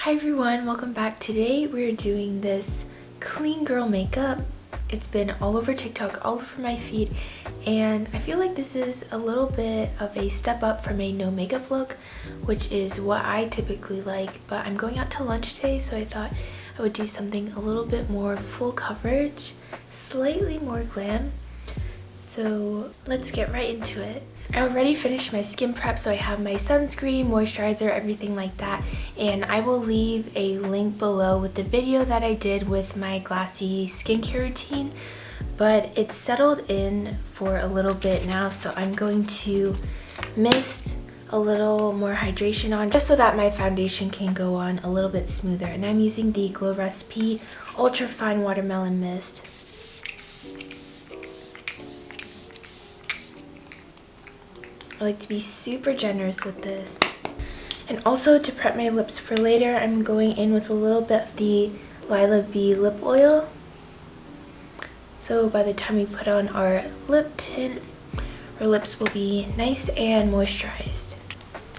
Hi everyone, welcome back. Today we're doing this clean girl makeup. It's been all over TikTok, all over my feed, and I feel like this is a little bit of a step up from a no makeup look, which is what I typically like, but I'm going out to lunch today, so I thought I would do something a little bit more full coverage, slightly more glam. So let's get right into it. I already finished my skin prep, so I have my sunscreen, moisturizer, everything like that, and I will leave a link below with the video that I did with my glassy skincare routine, but it's settled in for a little bit now, so I'm going to mist a little more hydration on just so that my foundation can go on a little bit smoother, and I'm using the Glow Recipe Ultra Fine Watermelon Mist. I like to be super generous with this. And also to prep my lips for later, I'm going in with a little bit of the Lila Bee lip oil. So by the time we put on our lip tint, our lips will be nice and moisturized.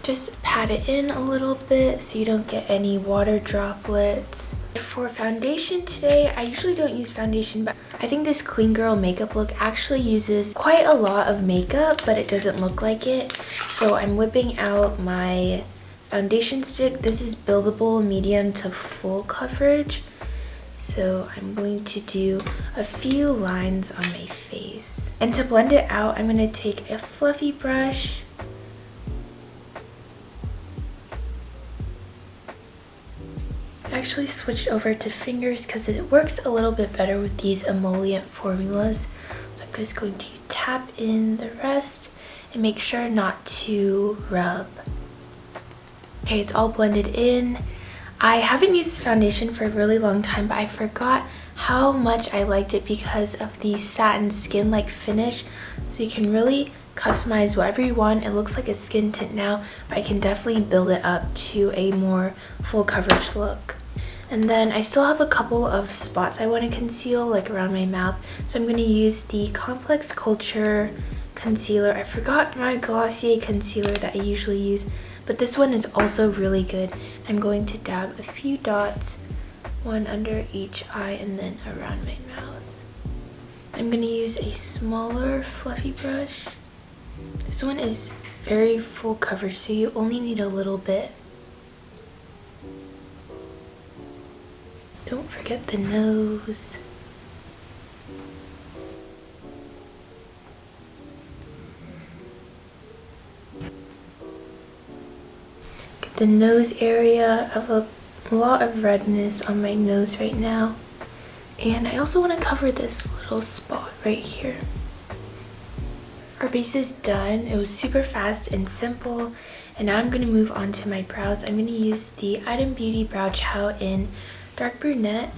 Just pat it in a little bit so you don't get any water droplets. For foundation today, I usually don't use foundation, but I think this clean girl makeup look actually uses quite a lot of makeup, but it doesn't look like it. So I'm whipping out my foundation stick. This is buildable medium to full coverage. So I'm going to do a few lines on my face. And to blend it out, I'm going to take a fluffy brush. I actually switched over to fingers because it works a little bit better with these emollient formulas. So I'm just going to tap in the rest and make sure not to rub. Okay, it's all blended in. I haven't used this foundation for a really long time, but I forgot how much I liked it because of the satin skin-like finish. So you can really customize whatever you want. It looks like a skin tint now, but I can definitely build it up to a more full coverage look. And then I still have a couple of spots I want to conceal, like around my mouth. So I'm going to use the Complex Culture concealer. I forgot my Glossier concealer that I usually use, but this one is also really good. I'm going to dab a few dots, one under each eye and then around my mouth. I'm going to use a smaller fluffy brush. This one is very full coverage, so you only need a little bit. Don't forget the nose. Get the nose area. I have a lot of redness on my nose right now. And I also want to cover this little spot right here. Our base is done. It was super fast and simple. And now I'm going to move on to my brows. I'm going to use the Item Beauty Brow Chow in Dark Brunette,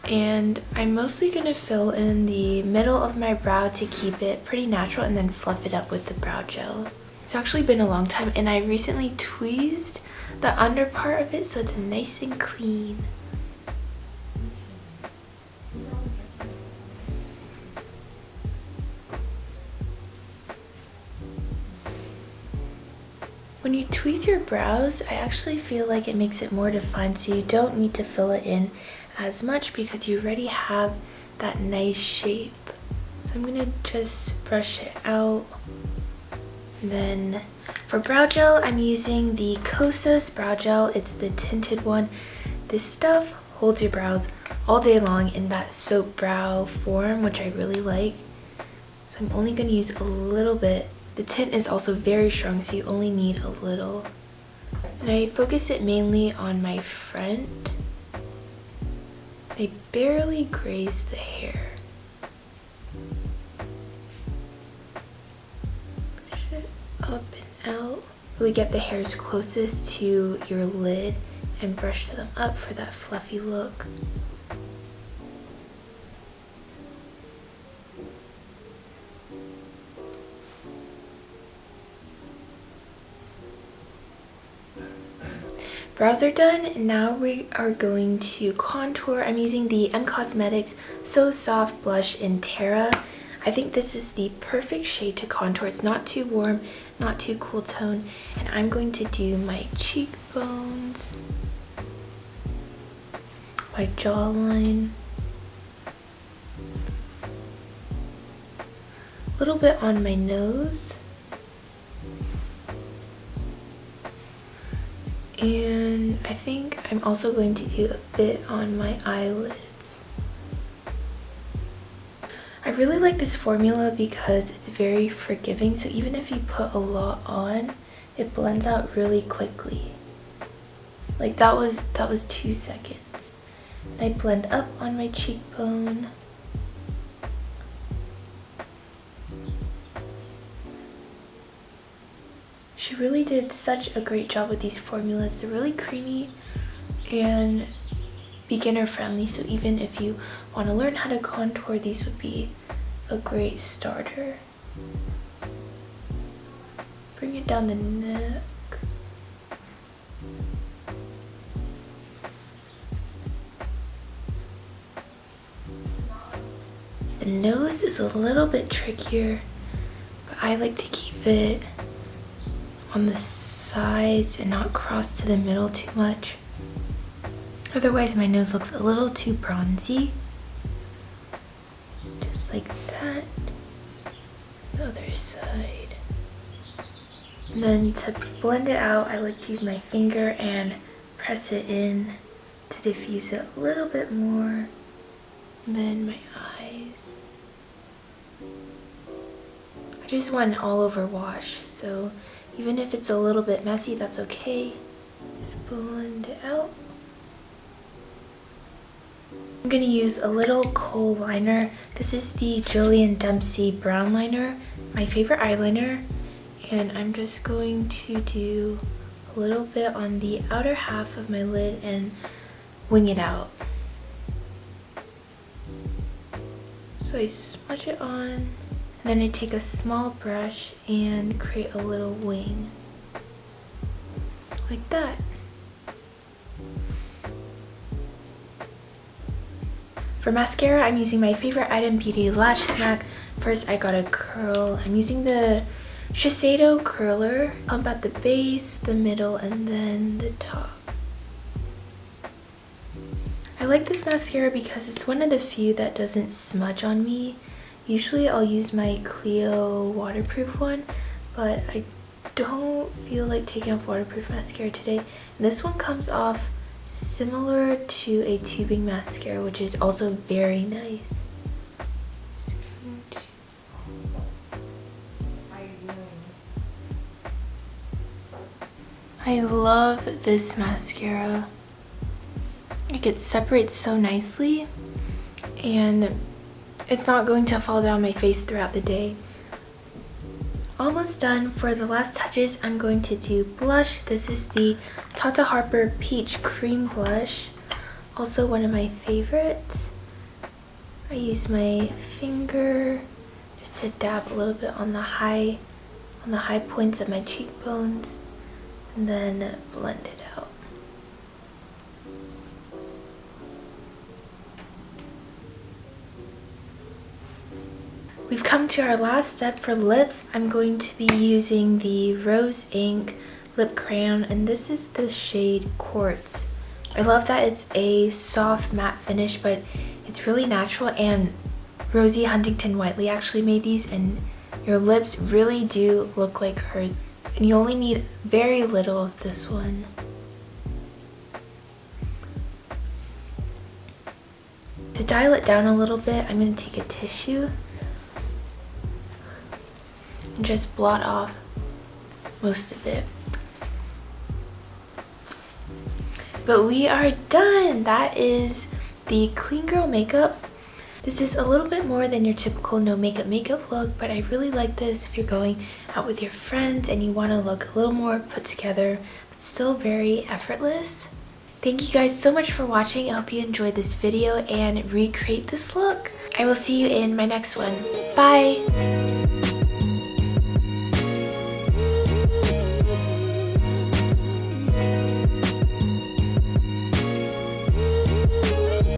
and I'm mostly going to fill in the middle of my brow to keep it pretty natural and then fluff it up with the brow gel. It's actually been a long time, and I recently tweezed the under part of it so it's nice and clean. When you tweeze your brows, I actually feel like it makes it more defined, so you don't need to fill it in as much because you already have that nice shape. So I'm gonna just brush it out. And then for brow gel, I'm using the Kosas brow gel. It's the tinted one. This stuff holds your brows all day long in that soap brow form, which I really like. So I'm only gonna use a little bit. The tint is also very strong, so you only need a little. And I focus it mainly on my front. I barely graze the hair. Push it up and out. Really get the hairs closest to your lid and brush them up for that fluffy look. Brows are done, and now we are going to contour. I'm using the M Cosmetics So Soft Blush in Terra. I think this is the perfect shade to contour. It's not too warm, not too cool tone, and I'm going to do my cheekbones. my jawline, a little bit on my nose, and I think I'm also going to do a bit on my eyelids. I really like this formula because it's very forgiving, so even if you put a lot on, it blends out really quickly. Like that was 2 seconds. And I blend up on my cheekbone. She really did such a great job with these formulas. They're really creamy and beginner friendly, so even if you want to learn how to contour, these would be a great starter. Bring it down the neck. The nose is a little bit trickier, but I like to keep it on the sides and not cross to the middle too much. Otherwise my nose looks a little too bronzy. Just like that. The other side. And then to blend it out, I like to use my finger and press it in to diffuse it a little bit more. And then my eyes. I just want an all over wash, so even if it's a little bit messy, that's okay. Just blend it out. I'm going to use a little kohl liner. This is the Julian Dempsey brown liner, my favorite eyeliner. And I'm just going to do a little bit on the outer half of my lid and wing it out. So I smudge it on, and then I take a small brush and create a little wing. Like that. For mascara, I'm using my favorite item, Bday Lash Snack. First, I got a curl. I'm using the Shiseido curler. Pump at the base, the middle, and then the top. I like this mascara because it's one of the few that doesn't smudge on me. Usually I'll use my Clio waterproof one, but I don't feel like taking off waterproof mascara today. And this one comes off similar to a tubing mascara, which is also very nice. I love this mascara. Like, it separates so nicely and it's not going to fall down my face throughout the day. Almost done. For the last touches, I'm going to do blush. This is the Tata Harper Peach Cream Blush. Also one of my favorites. I use my finger just to dab a little bit on the high points of my cheekbones and then blend it out. We've come to our last step for lips. I'm going to be using the Rose Ink lip crayon, and this is the shade Quartz. I love that it's a soft matte finish, but it's really natural, and Rosie Huntington Whiteley actually made these, and your lips really do look like hers. And you only need very little of this one. To dial it down a little bit, I'm going to take a tissue and just blot off most of it. But we are done! That is the Clean Girl makeup. This is a little bit more than your typical no makeup look, but I really like this if you're going out with your friends and you want to look a little more put together, but still very effortless. Thank you guys so much for watching. I hope you enjoyed this video and recreate this look. I will see you in my next one. Bye!